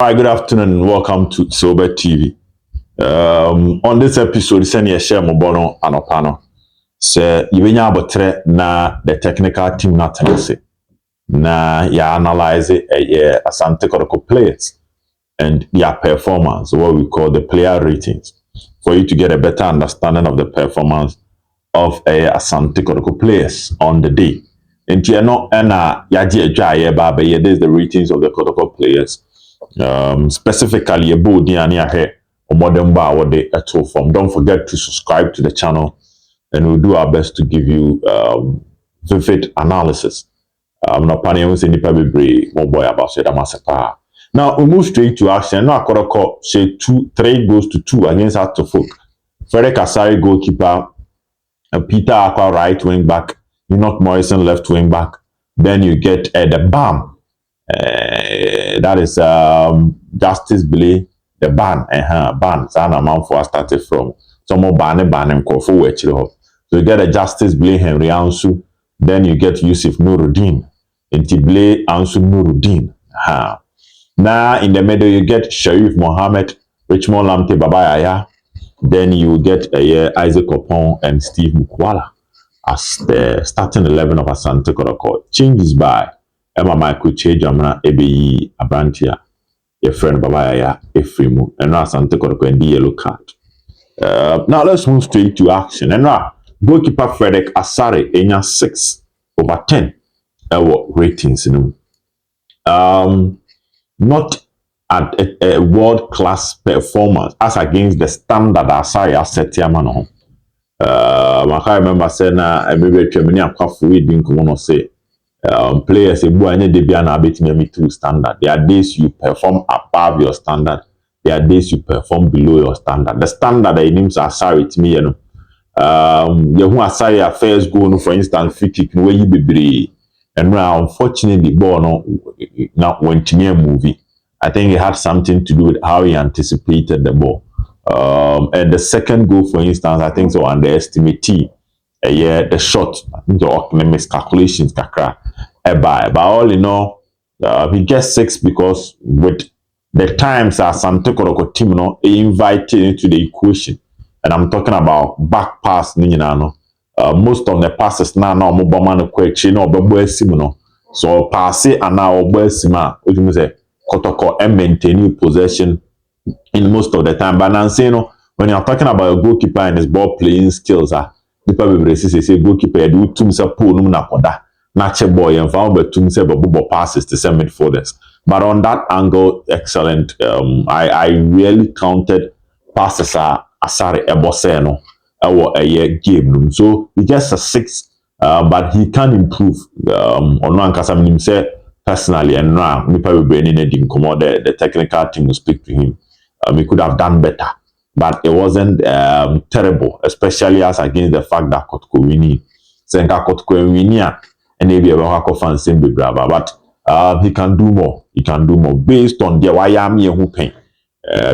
Hi, good afternoon and welcome to Sober TV. On this episode, send you share mobono anopano. So you abotre na the technical team na tenase. Na ya analyze Asante Kotoko players and their performance, what we call the player ratings, for you to get a better understanding of the performance of Asante Kotoko players on the day. And you know, and yaji eja baba this is the ratings of the Kotoko players. Specifically a body and here or modern bar what they at all from. Don't forget to subscribe to the channel and we'll do our best to give you vivid analysis. Not planning with any baby more boy about it. Now we move straight to action. Now I got a call say 3 goals to 2 against Atofok. Frederick Asari goalkeeper, Peter Aqua right wing back, Enoch Morrison left wing back. Then you get the BAM. That is Justice Blay, the ban, Sana Manfo started from some more ban and Kofu Wechiro. So you get a Justice Blay Henry Ansu, then you get Blay-Nurudeen, Nurudeen. Now in the middle you get Sharif Mohammed, Richmond Lamptey Babayaya, then you get Isaac Oppong and Steve Mukwala as the starting 11 of Asante Kotoko. Changes by Emma Michael Chejamna Ebeyi Abrantia, your friend Babaya Efrimu, and now Asante Kotoko and the yellow card. Now let's move straight to action. And now goalkeeper Frederick Asari Enya 6/10 ratings. Not at a world-class performance as against the standard Asari set Yamano. I remember saying maybe Germany and Kwafu didn't want to say. Players say, "Boy, they be an abit to standard." There are days you perform above your standard. There are days you perform below your standard. The standard that names are sorry to me, you know. You who are sorry first goal, for instance, free kick where you be and now unfortunately, ball no not went to me a movie. I think it had something to do with how he anticipated the ball. And the second goal, for instance, I think so underestimate the shot. I think your miscalculations kakra. But all in all, he gets 6 because with the times Asante Kotoko team invited into the equation, and I'm talking about back pass. Most of the passes now mobile no question or bebo so pass it and now obesima. Which means Kotoko and maintain possession in most of the time. But now when you're talking about a goalkeeper and his ball playing skills, people will say goalkeeper do tumsa pull na koda. Nache boy and found but tum say but passes to send midfielders. But on that angle, excellent. I really counted passes Asari Eboseno a year game. So he gets a 6, but he can improve. On one case I say personally, and now people will be needing the technical team will speak to him. He could have done better, but it wasn't terrible, especially as against the fact that Kotoko winning. Senka Kotoko winning. And maybe a fan same brava, but he can do more. He can do more based on the Wyoming who pain.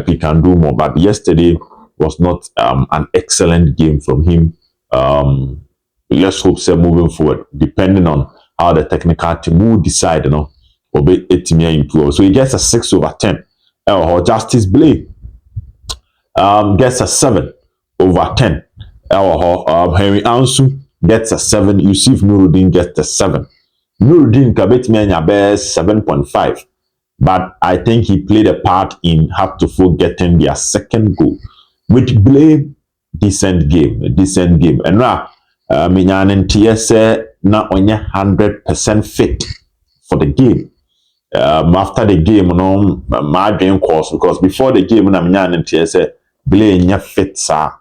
He can do more. But yesterday was not an excellent game from him. Let's hope so moving forward, depending on how the technical team will decide, will be 8 improve. So he gets a 6/10. Or Justice Blay gets a 7/10. Or Henry Ansu gets a 7. Blay-Nurudeen gets a 7. Nurudeen Kabet Menya bears 7.5. But I think he played a part in Hatofok getting their second goal. With Blay, decent game. And now, Minyan TSA not only 100% fit for the game. After the game, my dream course, because before the game, Minyan TSA, Blay nya fit, sir.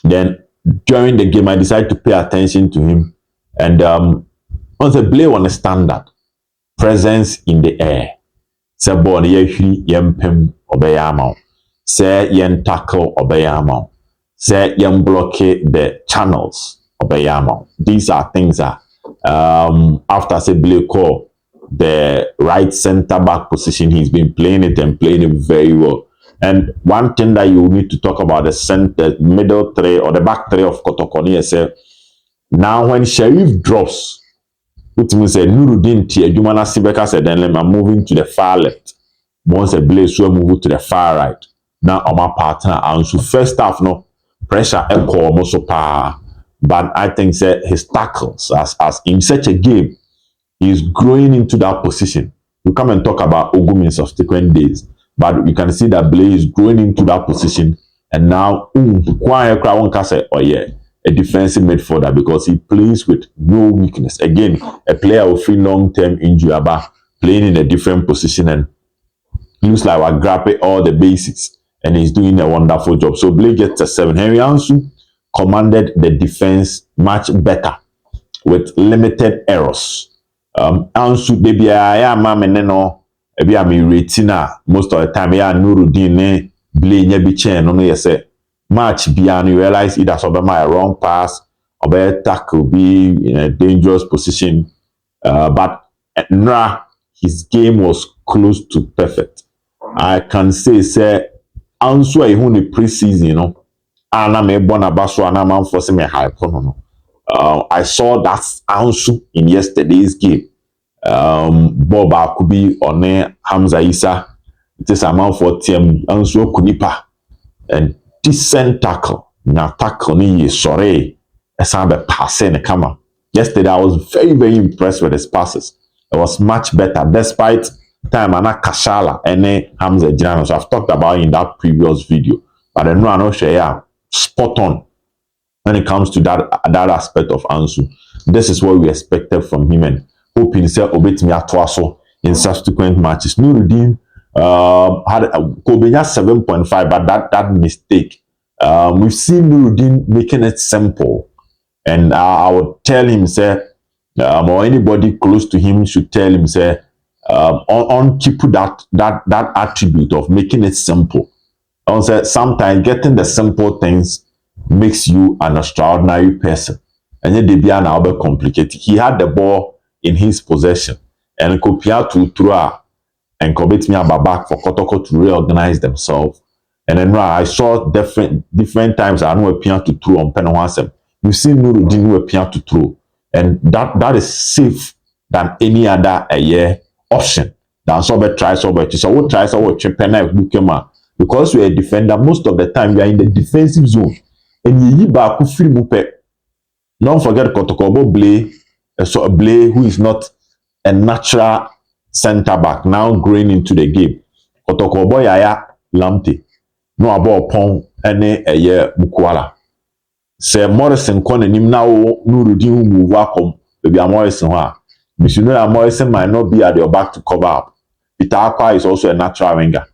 Then during the game, I decided to pay attention to him. And on the Blay on a standard, presence in the air. Say born ye yempem obeyama. Say yen tackle obeyama. Say yen blockade the channels obeyama. These are things that after say Blay call the right center back position, he's been playing it and playing it very well. And one thing that you need to talk about the middle three or the back three of Kotoko is now when Sharif drops, which means Nurudeen Tia Jumana Sibeka said, then I'm moving to the far left. once a Blay so move to the far right. Now on my partner and so first half no pressure echo so pa. But I think that his tackles as in such a game is growing into that position. We come and talk about Ogum in subsequent days, but you can see that Blay is growing into that position. And now, quiet crowd can say, oh yeah, a defensive midfielder because he plays with no weakness. Again, a player with free long-term injury about playing in a different position and looks like we're grabbing all the basics and he's doing a wonderful job. So Blay gets a 7. Henry Ansu commanded the defense much better with limited errors. Ansu baby I am no ebi am retina most of the time ya Nurudeen ne Blay nya bi chen no ye say match bia no realize either so be my wrong pass or be tackle be in a dangerous position but his game was close to perfect. I can say Ansu e hu the preseason no ana me bona baso ana man force me hype no. I saw that Ansu in yesterday's game. Boba could be on Hamza Issa. It is a man for team Ansu Kunipa and decent tackle. Now tackle ni sorry. Esambe passing the camera. Yesterday I was very, very impressed with his passes. It was much better despite time Ana Kashala and Hamza Jano. So I've talked about in that previous video. But then no, I know share spot on when it comes to that aspect of Ansu. This is what we expected from him and hoping say obey me at Twaso in subsequent matches. Nurudeen had Kobenya 7.5, but that mistake. We've seen Nurudeen making it simple. And I would tell him say or anybody close to him should tell him say on keep that attribute of making it simple. I say sometimes getting the simple things makes you an extraordinary person. And yet they be now be complicated. He had the ball in his possession and Kopia to throw and commit me about back for Kotoko to reorganize themselves. And then I saw different times I know a piano to throw on Penawasem. You see Nurudeen a piano to throw. And that is safe than any other option. Than so try so what try so what penna because you're a defender, most of the time you are in the defensive zone. And you back free mupe. Don't forget Kotoko Blay, so Blay who is not a natural center back now growing into the game. Kotoko boy yaya Lamptey. No about Oppong any Mukwala. Say Morrison kone nim na Nurudeen move welcome maybe a Morrison ha. But you know that Morrison might not be at your back to cover up. Peter Aqua is also a natural winger.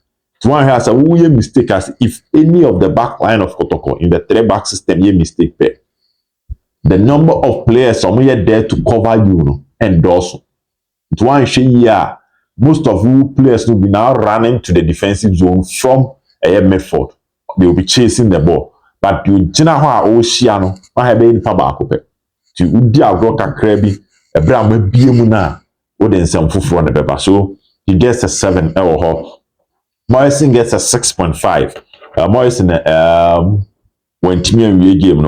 One has a mistake as if any of the back line of Kotoko in the 3-back system ye mistake there. The number of players some there to cover you and also. It's one year most of you players will be now running to the defensive zone from a midfield. They will be chasing the ball. But you jina ho Oceano, I have been pabakope. To Udia Roka Krebi, a Bram Biemuna, wouldn't some fufu on the paper. So he gets a 7 error. Morrison gets a 6.5. Morrison when Timmy and game,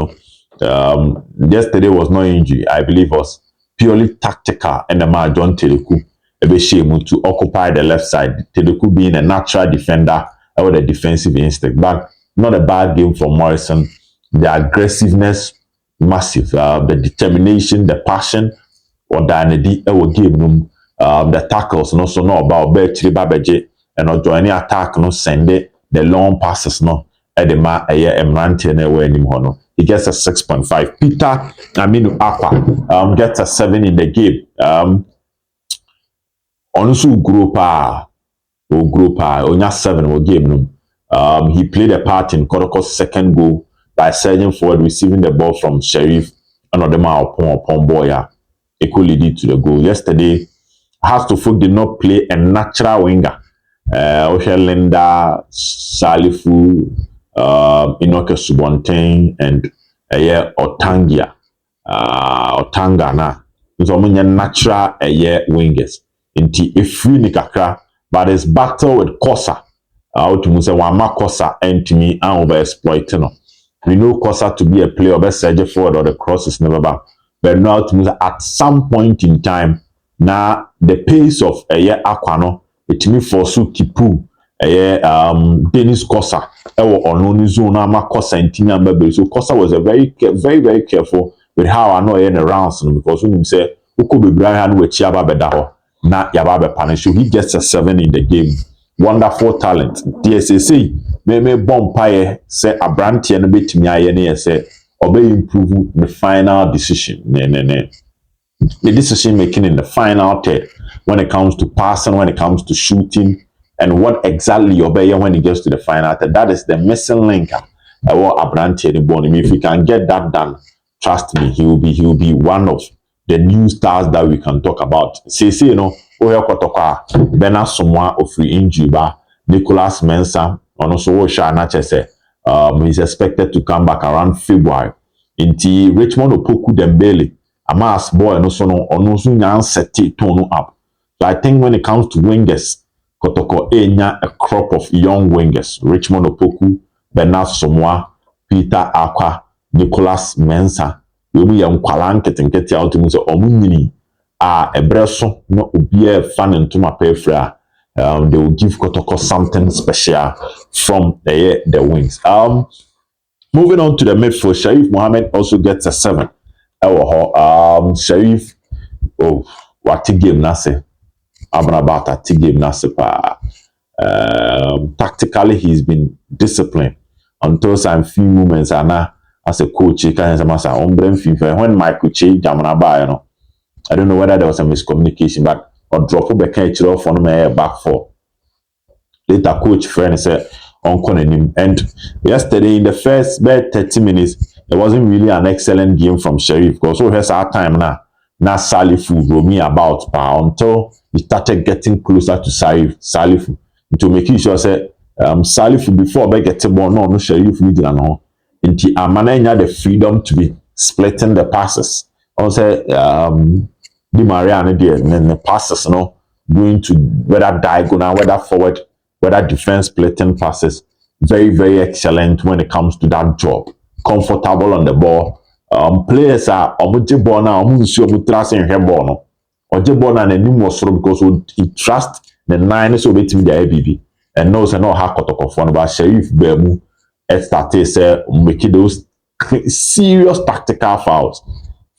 yesterday was no injury. I believe was purely tactical, and the man John Teleku Ebeshemu to occupy the left side. Teleku being a natural defender with a defensive instinct, but not a bad game for Morrison. The aggressiveness, massive. The determination, the passion, or the game. The tackles, no so no about Bertrand Babaje. And not joining attack, no send it, the long passes, no, at the ma Emrante anywhere anymore. He gets a 6.5. Peter Aminu Aqua gets a 7 in the game. Onusu Grupa Onya 7 will game. He played a part in Kotoko's second goal by surging forward, receiving the ball from Sheriff, another man Oppong Boya. It could lead to the goal. Yesterday, Hastofuk did not play a natural winger. Linda, Salifu, Inoke Subontain, and Otangia. Otangana. So many natural wingers. Inti ifri ni kakra, but his battle with Kosa. Ultimately, Wama Kosa and to me and over exploiting. We know Kosa to be a player, best surge forward or the cross is never back. But now at some point in time, now the pace of Aquano etimi force kipu Dennis Kosa ono zone ama Kosa intinya mbebe. So Kosa was a very careful with how I know in the rounds because when him say uko bebraya hand we chiaba beda ho na yaba be punish. So he gets a 7 in the game. Wonderful talent. DSAC me bompaye say Abrantie no betimi aye ne say obey improve the final decision. The decision making in the final third when it comes to passing, when it comes to shooting, and what exactly obey when it gets to the final third. That is the missing link. What Abrantie the bone. If he can get that done, trust me, he will be one of the new stars that we can talk about. See, you know, Oya Kotoko, Bena Somwa of free injury, Nicholas Mensah, and also Osha Anache he's expected to come back around February. Inti Richmond Opoku Dembele, Amas boy, and also Nyan seti tone up. So I think when it comes to wingers, Kotoko enya a crop of young wingers. Richmond Opoku, Bernard Somwa, Peter Akwa, Nicholas Mensah. We be Mukwala nketi out to say omunyini ebreso no obiye fan into my pay they will give Kotoko something special from the wings. Moving on to the midfield, Sharif Mohammed also gets a 7. Sharif, what game nase? About a game nase pa. Tactically, he's been disciplined until some few moments and now as a coach, he can say, when Michael Che Jamanaba, you know, I don't know whether there was a miscommunication, but or drop a catch off on my back for. Later, coach friend said, on him. And yesterday, in the first 30 minutes, it wasn't really an excellent game from Sharif because so here's our time now. Now Salifu wrote me about until he started getting closer to Salifu to making sure say Salifu before I get to no Sharif need no. Inti Amana the freedom to be splitting the passes. I say Di Maria and the passes no going to whether diagonal, whether forward, whether defense splitting passes. Very excellent when it comes to that job. Comfortable on the ball. Players are omuje ball now, omunsi omutrase nhwe ball no. Oje ball na n'anim was soro because he trust the 9 so betimi the ABB and knows no ha Kotoko for no but Sharif Bemu started say making those serious tactical fouls.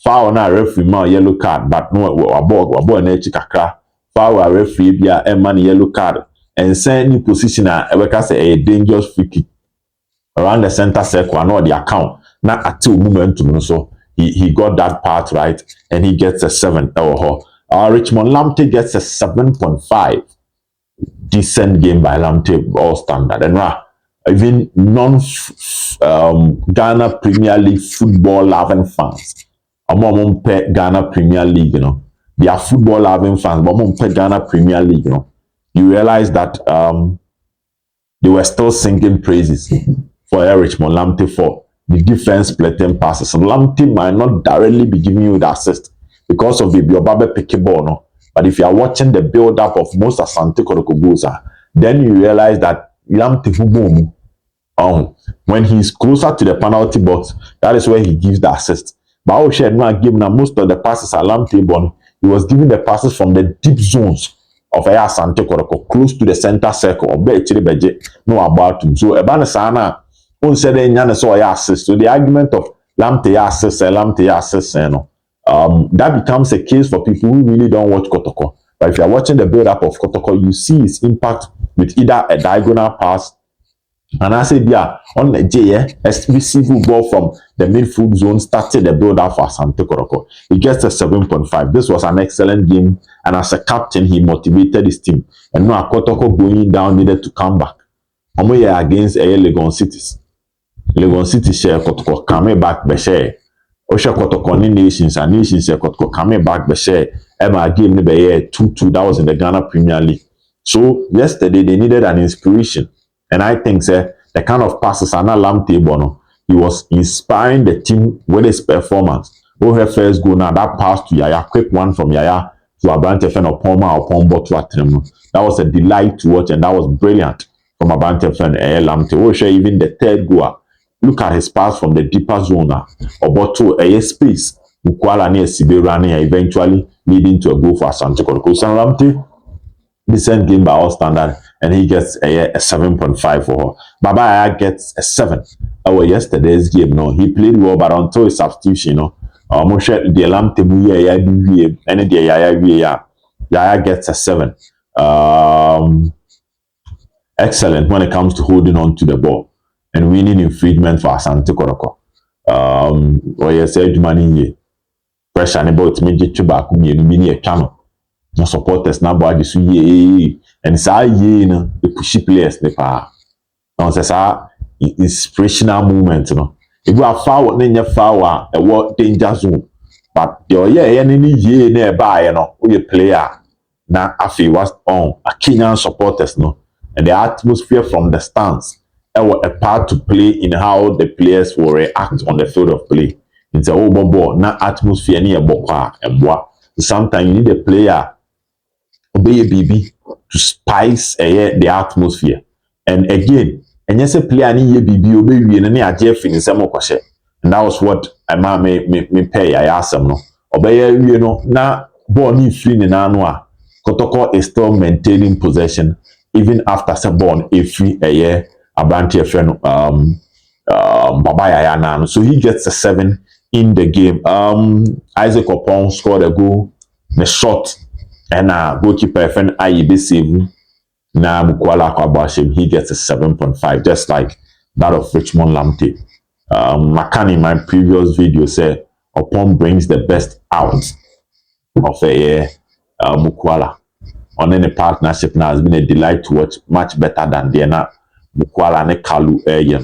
Foul na referee man yellow card but no abo na echi kakra. Foul a referee bia e man yellow card and send in position we can say a dangerous free kick around the center circle and all the account. Now at momentum so he got that part right and he gets a 7. Richmond Lamptey gets a 7.5. Decent game by Lamptey, all standard. And even Ghana Premier League football loving fans. I'm pet Ghana Premier League, you know. They are football loving fans, but I'm pet Ghana Premier League, you know. You realize that they were still singing praises for Richmond Lamptey for the defense splitting passes. So Lamptey might not directly be giving you the assist because of the Biobabe picky ball, no. But if you are watching the build-up of most Asante Kotoko goals, then you realize that Lamptey when he's closer to the penalty box, that is where he gives the assist. But I will share not giving most of the passes at Lamptey born. He was giving the passes from the deep zones of Asante Kotoko, close to the center circle of Bechi no about him. So Ebanesana said assist. So the argument of Lamptey assist, that becomes a case for people who really don't watch Kotoko. But if you're watching the build-up of Kotoko, you see his impact with either a diagonal pass, and I said, yeah, on the J, receive ball from the midfield zone, started the build-up for Asante Kotoko. He gets a 7.5. This was an excellent game, and as a captain, he motivated his team. And now Kotoko going down needed to come back. Against Legon Cities. Legon City share Kotoko coming back Beshe. Osha Kotoko ni nations and nations share Kotoko coming back Beshe. Emma game ni be 2-2. That was in the Ghana Premier League. So yesterday they needed an inspiration. And I think the kind of passes are not Lamptey Bono. He was inspiring the team with his performance. Her first goal now, that pass to Yaya, quick one from Yaya to Asante Fen Oppong to Atremo. That was a delight to watch and that was brilliant from Asante Fen Lamptey. Even the third goal, look at his pass from the deeper zone or to a space. Mukwala near Sibe running eventually leading to a goal for Asante Kotoko. Lamptey decent game by all standard, and he gets a 7.5 for her. Baba Yaya gets a 7. Oh, yesterday's game, no, he played well, but until his substitution, you know, the Lamptey and the Yaya gets a 7. Excellent when it comes to holding on to the ball and winning infringement for Asante Kotoko. Or you said money pressure and about me to back me mini a channel. No supporters now body so ye and it's no the pushy players the power. Now says inspirational movement, you know. If you are foul, then you foul a what danger zone. But your any ye nearby, you know, we player now afi was on a Kenyan supporters, no. And the atmosphere from the stands a part to play in how the players will react on the field of play. It's a ball, not atmosphere near Boka and what. Sometimes you need a player obey a BB to spice the atmosphere. And again, and yes, a player need BB obey and any Jeff in some question. And that was what I me pay. I asked them no. Obey you know now born free in Anua. Kotoko is still maintaining possession even after Sabon a free a year Abante friend Baba Yaya now. So he gets a 7 in the game. Isaac Oppong scored a goal, the shot, and goalkeeper friend IEB save. Now Mukwala Kwabashim, he gets a 7.5, just like that of Richmond Lamptey. Makan in my previous video said Oppong brings the best out of a Mukwala. On any partnership now has been a delight to watch, much better than the Mukwala and Kalu area.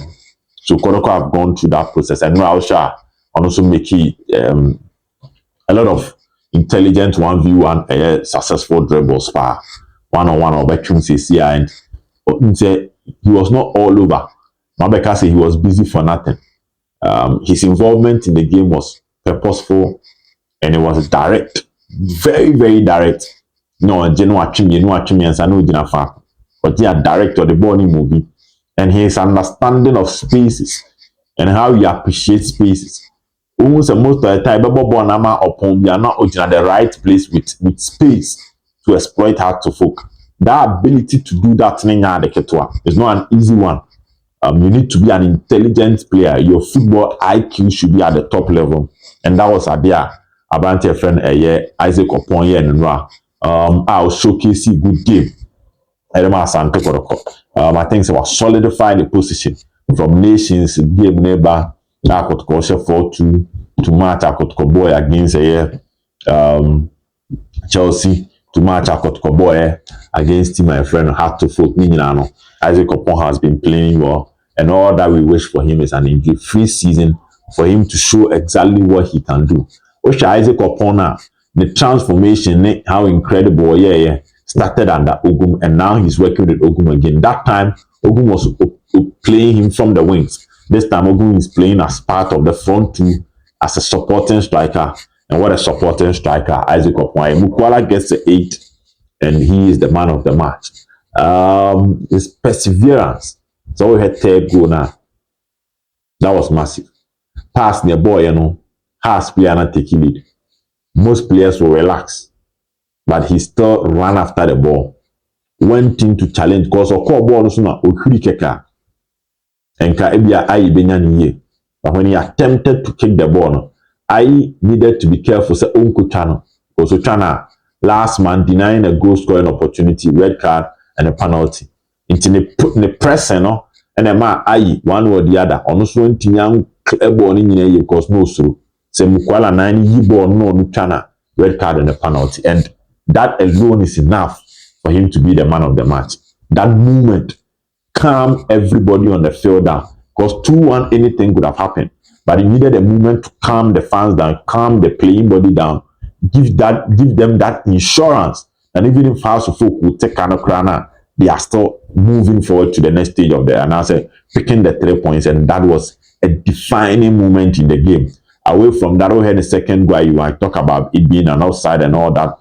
So Kotoko have gone through that process, and now I'll also make it a lot of intelligent 1v1 successful dribbles for one-on-one or backroom CCI, and he was not all over. Mabeka said he was busy for nothing. His involvement in the game was purposeful and it was direct, very, very direct. No, genuine and Sanu Jinafa, but he had directed the ball in movie, and his understanding of spaces and how he appreciates spaces. Almost most of the time, Nama Oppong, we are not at the right place with space to exploit how to folk. That ability to do that is not an easy one. You need to be an intelligent player. Your football IQ should be at the top level, and that was Adia Abante friend Isaac Oppong and I'll showcase a good game. Asante Kotoko. I think it was solidify the position from nations game neighbor. Kotoko 4-2 to match Kotoko boy against Chelsea to match Kotoko boy against my friend had to foot Ninano. Isaac Oppong has been playing well, and all that we wish for him is an injury-free season for him to show exactly what he can do. Which Isaac Oppong now, the transformation, how incredible, started under Ogum, and now he's working with Ogum again. That time, Ogum was playing him from the wings. This time, Ogum is playing as part of the front two as a supporting striker. And what a supporting striker, Isaac Oppong. Mukwala gets the 8, and he is the man of the match. His perseverance. So we had third goal now. That was massive. Pass near boy, has player not taking lead. Most players will relax, but he still ran after the ball. Went in to challenge because a call ball also na Keka and Kaibia Ai Benyani. But when he attempted to kick the ball, I needed to be careful. Say Uncle Channel. Also Chana last man denying a goal scoring opportunity, red card and a penalty. Into the press, and a man I one or the other. Honestly, when young ball in here because no so. Say Mukwala 9 ye ball no Chana red card and a penalty, and that alone is enough for him to be the man of the match. That movement calmed everybody on the field down, because 2-1 anything could have happened, but he needed a movement to calm the fans down, calm the playing body down, give them that insurance, and even if House of Folk will take Kanokrana, they are still moving forward to the next stage of the announcement, picking the 3 points, and that was a defining moment in the game. Away from that, we had the second guy you want to talk about it being an offside and all that.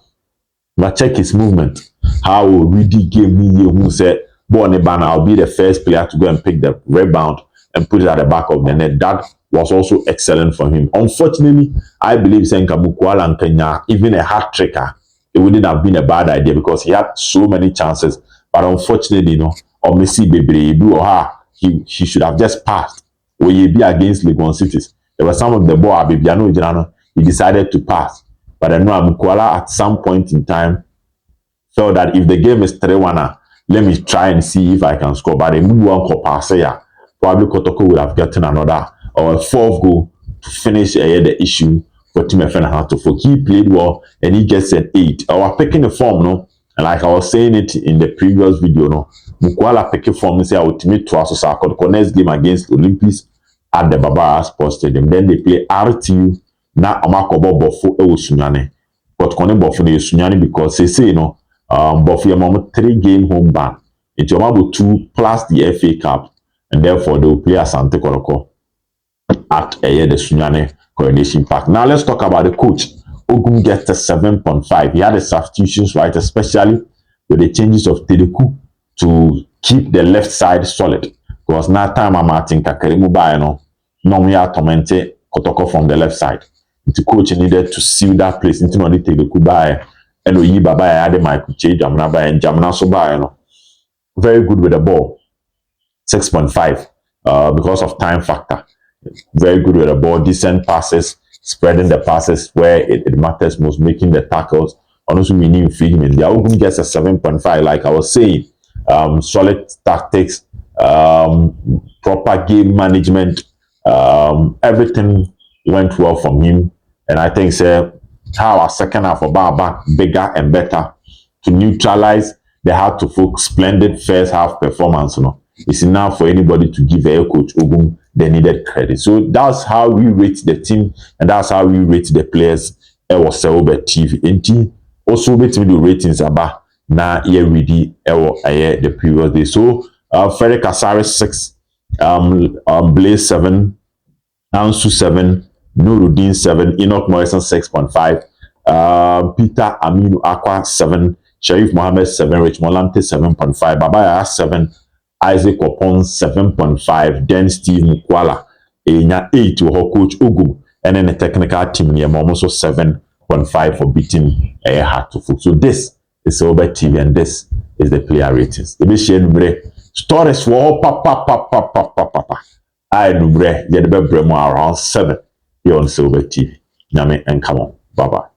But check his movement. How Rudy gave me who said, Bonneban, I'll be the first player to go and pick the rebound and put it at the back of the net. That was also excellent for him. Unfortunately, I believe Senka Mukwala and Kenya, even a hat tricker, it wouldn't have been a bad idea because he had so many chances. But unfortunately, or Messi Bebre or her, he should have just passed. Or he be against Legon Cities. There were some of the ball, he decided to pass. But I know Mukwala at some point in time felt that if the game is 3-1, let me try and see if I can score. But a move one pass, probably Kotoko would have gotten another or a fourth goal to finish the issue for Team FN to for he played well and he gets an 8. I was picking the form, no, and like I was saying it in the previous video, no, Mukwala picking form and say I would meet to us so next game against Olympics at the Baba Sports Stadium. Then they play RTU na Amakobo Bofo Sunyane. But Kone Bofo ne Sunyane because they say Bofo Yamam 3-game home ban. It's Yamabo 2 plus the FA Cup, and therefore they will play Asante Kotoko at the Sunyane Coronation Park. Now let's talk about the coach. Ogum gets a 7.5. He had the substitutions right, especially with the changes of Tedeku to keep the left side solid. Because now time I'm Martin Kakarimu Bayano, no we are tormented Kotoko from the left side. The coach needed to seal that place into the Tedeku by and Oyi Baba had Michael Che Jamna by and Jamna so Bayano. Very good with the ball. 6.5 because of time factor. Very good with the ball, decent passes, spreading the passes where it matters most, making the tackles. Also, we need freedom. The Ogum gets a 7.5, like I was saying. Solid tactics, proper game management, everything went well from him. And I think how our second half of back bigger and better to neutralize the hard to focus splendid first half performance. It's enough for anybody to give a coach Ogum the needed credit. So that's how we rate the team and that's how we rate the players. It was TV. And also with the ratings about na year ready the previous day. So Ferry Kasari 6, Blay 7, Ansu 7, Nurudeen 7, Enoch Morrison 6.5, Peter Aminu Aqua 7, Sharif Mohammed 7, Richmond Lamptey 7.5, Babaya 7, Isaac Oppong 7.5, then Steve Mukwala 8 to her coach Ogum, and then the technical team near almost 7.5 for beating a hard to foot. So this is Over TV and this is the player ratings. The mission stories for papa. I number around 7 here on Silver TV. Nyame and come on. Bye bye.